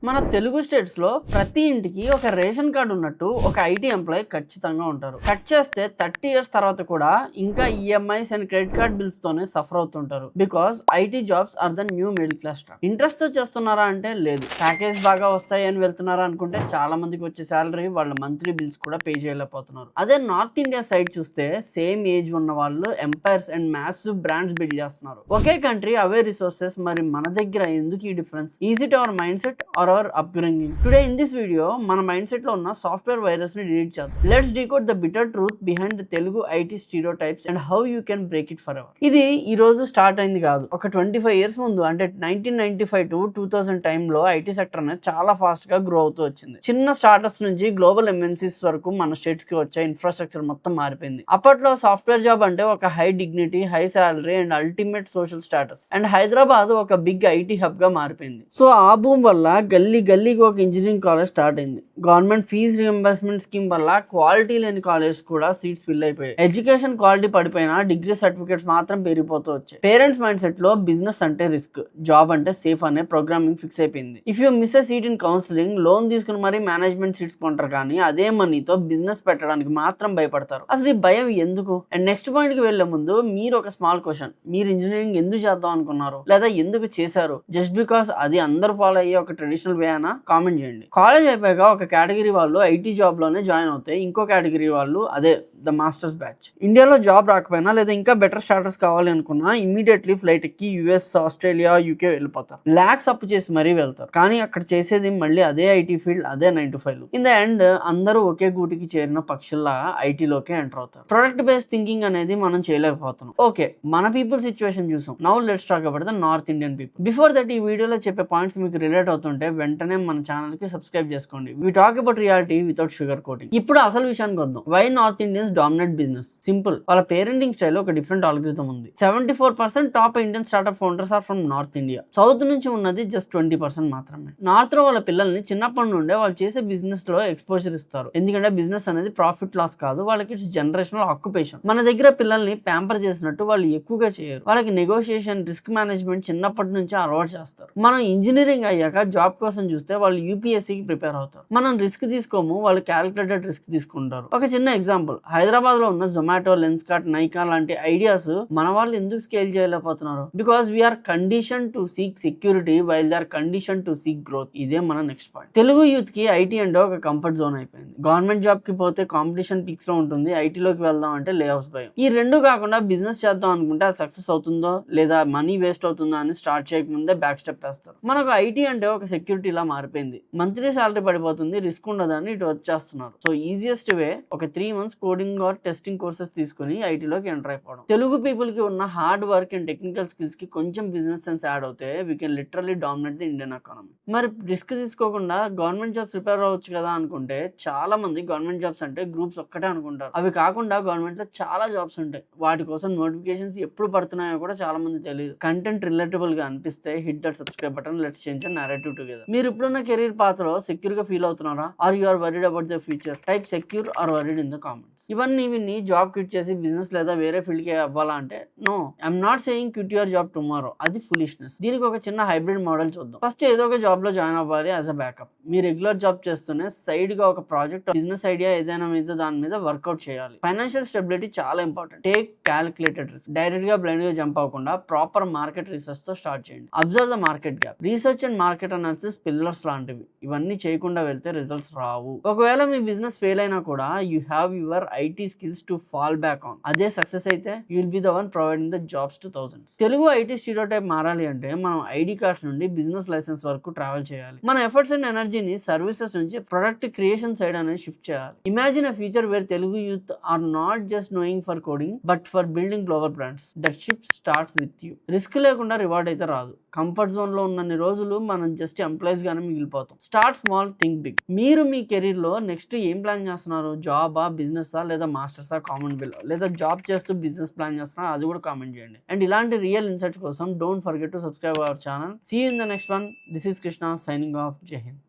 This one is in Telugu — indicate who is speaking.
Speaker 1: మన తెలుగు స్టేట్స్ లో ప్రతి ఇంటికి ఒక రేషన్ కార్డు ఉన్నట్టు ఒక ఐటీ ఎంప్లాయీ ఖచ్చితంగా ఉంటారు. కట్ చేస్తే 30 years తర్వాత కూడా ఇంకా EMIs and credit card bills తోనే సఫర్ అవుతుంటారు. Because IT jobs are the new middle class star. Interest తో చేస్తున్నారా అంటే లేదు. ప్యాకేజ్ బాగా వస్తాయి అని వెళ్తున్నారా అనుకుంటే చాలా మందికి వచ్చే శాలరీ వాళ్ళ మంత్లీ బిల్స్ కూడా పే చేయలేకపోతున్నారు. అదే నార్త్ ఇండియా సైడ్ చూస్తే సేమ్ ఏజ్ ఉన్న వాళ్ళు empires and massive brands build చేస్తున్నారు. ఒకే కంట్రీ అవే రిసోర్సెస్, మరి మన దగ్గర ఎందుకు ఈ difference? Is it our mind set or our upbringing? Today in this video మన మైండ్ సెట్ లో ఉన్న సాఫ్ట్వేర్ వైరస్ ని డిలీట్ చేద్దాం. Let's decode the bitter truth behind the Telugu IT stereotypes and how you can break it for ever. ఇది ఈ రోజు స్టార్ట్ అయింది కాదు. ఒక 25 years ముందు అంటే 1995 to 2000 టైంలో ఐటీ సెక్టర్ అనేది చాలా ఫాస్ట్ గా గ్రో అవుతూ వచ్చింది. చిన్న స్టార్ట్అప్స్ నుంచి గ్లోబల్ ఎంఎన్సీస్ వరకు మన స్టేట్స్ కి వచ్చే ఇన్ఫ్రాస్ట్రక్చర్ మొత్తం మారిపోయింది. అప్పట్లో సాఫ్ట్వేర్ జాబ్ అంటే ఒక high dignity, high salary and ultimate social status. And Hyderabad ఒక బిగ్ ఐటీ హబ్ గా మారిపోయింది. సో ఆ భూమి వల్ల గల్లీకి ఒక ఇంజనీరింగ్ కాలేజ్ స్టార్ట్ అయింది. గవర్నమెంట్ ఫీజు రియంబర్స్మెంట్ స్కీమ్ వల్ల క్వాలిటీ లేని కాలేజ్ కూడా సీట్స్ ఫిల్ అయిపోయాయి. ఎడ్యుకేషన్ క్వాలిటీ పడిపోయినా డిగ్రీ సర్టిఫికేట్స్ మాత్రం పెరిగిపోతూ వచ్చాయి. పేరెంట్స్ మైండ్ సెట్ లో బిజినెస్ అంటే రిస్క్, జాబ్ అంటే సేఫ్ అనే ప్రోగ్రామింగ్ ఫిక్స్ అయిపోయింది. If you miss a seat in counselling, loan తీసుకుని మరీ మేనేజ్మెంట్ సీట్స్ కొంటారు, కానీ అదే మనీతో బిజినెస్ పెట్టడానికి మాత్రం భయపడతారు. అసలు ఈ భయం ఎందుకు? అండ్ నెక్స్ట్ పాయింట్ కి వెళ్లే ముందు మీరు ఒక స్మాల్ క్వశ్చన్: మీరు ఇంజనీరింగ్ ఎందుకు చేద్దాం అనుకున్నారు, లేదా ఎందుకు చేశారు? జస్ట్ బికాస్ అది అందరూ ఫాలో అయ్యే ఒక ట్రెడిషనల్ వే అనా? కామెంట్ చేయండి. కాలేజ్ అయిపోయాక ఒక కేటగిరీ వాళ్ళు ఐటీ జాబ్ లోనే జాయిన్ అవుతాయి, ఇంకో కేటగిరీ వాళ్ళు అదే ద మాస్టర్స్ బ్యాచ్. ఇండియాలో జాబ్ రాకపోయినా లేదా ఇంకా బెటర్ స్టాటస్ కావాలి అనుకున్నా ఇమీడియట్లీ ఫ్లైట్ ఎక్కి యుఎస్, ఆస్ట్రేలియా, యూకే వెళ్ళిపోతారు. ల్యాక్స్ అప్పు చేసి మరీ వెళ్తారు, కానీ అక్కడ చేసేది మళ్ళీ అదే ఐటీ ఫీల్డ్, అదే 9 to 5. ఇన్ ద ఎండ్ అందరూ ఒకే గూటికి చేరిన పక్షుల్లా ఐటీలోకే ఎంటర్ అవుతారు. ప్రొడక్ట్ బేస్డ్ థింకింగ్ అనేది మనం చేయలేకపోతున్నాం. ఓకే, మన పీపుల్ సిచ్యువేషన్ చూసాం. Now let's talk about the north Indian people. Before that ఈ వీడియోలో చెప్పే పాయింట్స్ మీకు రిలేట్ అవుతుంటే వెంటనే మన ఛానల్ కి సబ్స్క్రైబ్ చేసుకోండి. We talk about reality without sugar coating. ఇప్పుడు అసలు విషయానికి వద్దాం. Why north Indians dominate business? Simple, వాళ్ళ పేరెంటింగ్ స్టైల్ ఒక డిఫరెంట్ ఆల్గరిథం ఉంది. 74% top Indian startup founders are from north India. South నుంచి ఉన్నది జస్ట్ 20% మాత్రమే. నార్త్ లో వాళ్ళ పిల్లల్ని చిన్నప్పటి నుండే వాళ్ళు చేసే బిజినెస్ లో ఎక్స్పోజర్ ఇస్తారు. ఎందుకంటే బిజినెస్ అనేది ప్రాఫిట్ లాస్ కాదు, వాళ్ళకి ఇట్స్ జనరేషనల్ ఆక్యుపేషన్. మన దగ్గర పిల్లల్ని ప్యాంపర్ చేసినట్టు వాళ్ళు ఎక్కువగా చేయరు. వాళ్ళకి నెగోషియేషన్, రిస్క్ మేనేజ్మెంట్ చిన్నప్పటి నుంచి అలవాటు చేస్తారు. మనం ఇంజనీరింగ్ అయ్యాక జాబ్ కోసం చూస్తే వాళ్ళు యూపీఎస్సీకి ప్రిపేర్ అవుతారు. మనం రిస్క్ తీసుకోము, వాళ్ళు క్యాలిక్యులేటెడ్ రిస్క్ తీసుకుంటారు. ఒక చిన్న ఎగ్జాంపుల్, హైదరాబాద్ లో ఉన్న జొమాటో, లెన్స్కార్ట్, నైకా లాంటి ఐడియాస్ మన వాళ్ళు ఎందుకు స్కేల్ చేయలేకపోతున్నారు? Because we are condition to seek security while they are condition to seek growth. ఇదే మన నెక్స్ట్ పాయింట్. తెలుగు యూత్ కి ఐటీ అంటే ఒక కంఫర్ట్ జోన్ అయిపోయింది. గవర్నమెంట్ జాబ్ కి పోతే కాంపిటీషన్ పీక్స్ లో ఉంటుంది, ఐటీలోకి వెళ్దాం అంటే లే ఆఫ్స్ భయం. ఈ రెండు కాకుండా బిజినెస్ చేద్దాం అనుకుంటే అది సక్సెస్ అవుతుందో లేదా మనీ వేస్ట్ అవుతుందో అని స్టార్ట్ చేయకముందే బ్యాక్ స్టెప్ వేస్తారు. మనకు ఐటీ అంటే ఒక సెక్యూరిటీ లా మారిపోయింది. మంత్లీ సాలరీ పడిపోతుంది, రిస్క్ ఉండదని ఇటు వచ్చేస్తున్నారు. సో ఈజియెస్ట్ వే ఒక 3 months coding or testing courses తీసుకుని ఐటీలోకి ఎంటర్ అయిపోవడం. తెలుగు పీపుల్ కి ఉన్న hard work and technical skills కి కొంచెం బిజినెస్ సెన్స్ యాడ్ అవుతే we can literally dominate the Indian economy. మరి రిస్క్ తీసుకోకుండా గవర్నమెంట్ జాబ్స్ ప్రిపేర్ అవ్వచ్చు కదా అనుకుంటే చాలా మంది గవర్నమెంట్ జాబ్స్ అంటే గ్రూప్స్ ఒక్కటే అనుకుంటారు. అవి కాకుండా గవర్నమెంట్ లో చాలా జాబ్స్ ఉంటాయి. వాటి కోసం నోటిఫికేషన్స్ ఎప్పుడు పడుతున్నాయో కూడా చాలా మంది తెలియదు. కంటెంట్ రిలేటబుల్ గా అనిపిస్తే hit that subscribe button. Let's change the narrative together. మీరు ఇప్పుడున్న కెరీర్ పాత్రలో సెక్యూర్ గా ఫీల్ అవుతున్నారా? Are you are worried about the future? Type secure or worried in the comments. ఇవన్నీ విని జాబ్ క్విట్ చేసి బిజినెస్ లేదా వేరే ఫీల్డ్ కి అవ్వాలా అంటే no, I'm not saying quit your job tomorrow. అది ఫులిష్నెస్. దీనికి ఒక చిన్న హైబ్రిడ్ మోడల్ చూద్దాం. ఫస్ట్ ఏదో ఒక జాబ్ లో జాయిన్ అవ్వాలి as a backup. Me regular job చేస్తూనే సైడ్ గా ఒక ప్రాజెక్ట్, బిజినెస్ ఐడియా ఏదైనా మీద దాని మీద వర్కౌట్ చేయాలి. ఫైనాన్షియల్ స్టెబిలిటీ చాలా important. Take calculated risk. Direct గా బ్లైండ్ గా జంప్ అవ్వకుండా ప్రాపర్ మార్కెట్ రీసెర్చ్ తో స్టార్ట్ చేయండి. Observe the market gap. Research and market analysis pillars లాంటివి. ఇవన్నీ చేయకుండా వెళ్తే రిజల్ట్స్ రావు. ఒకవేళ మీ బిజినెస్ ఫెయిల్ అయినా కూడా you have your IT skills to fall back on. అదే సక్సెస్ అయితే you will be the one providing the jobs to thousands. Telugu IT stereotype మారాలి అంటే మనం ఐడి కార్డ్స్ నుండి బిజినెస్ లైసెన్స్ వరకు ట్రావెల్ చేయాలి. మన ఎఫర్ట్స్ అండ్ ఎనర్జీని సర్వీసెస్ నుంచి ప్రొడక్ట్ క్రియేషన్ సైడ్ అనేది షిఫ్ట్ చేయాలి. Imagine a future where Telugu youth are not just knowing for coding but for building global brands. That shift starts with you. Risk లేకుండా రివార్డ్ అయితే రాదు. కంఫర్ట్ జోన్ లో ఉన్నన్ని రోజులు మనం జస్ట్ ఎంప్లాయీస్ గానే మిగిలిపోతాం. Start small, think big. మీరు మీ కెరీర్ లో నెక్స్ట్ ఏం ప్లాన్ చేస్తున్నారు? జాబా, బిజినెస్ లేదా మాస్టర్సా? Comment below. లేదా జాబ్ చేస్తూ బిజినెస్ ప్లాన్ చేస్తున్నారు, అది కూడా కామెంట్ చేయండి. అండ్ ఇలాంటి రియల్ ఇన్సైట్స్ కోసం don't forget to subscribe our channel. See you in the next one. This is Krishna signing off. Jai Hind.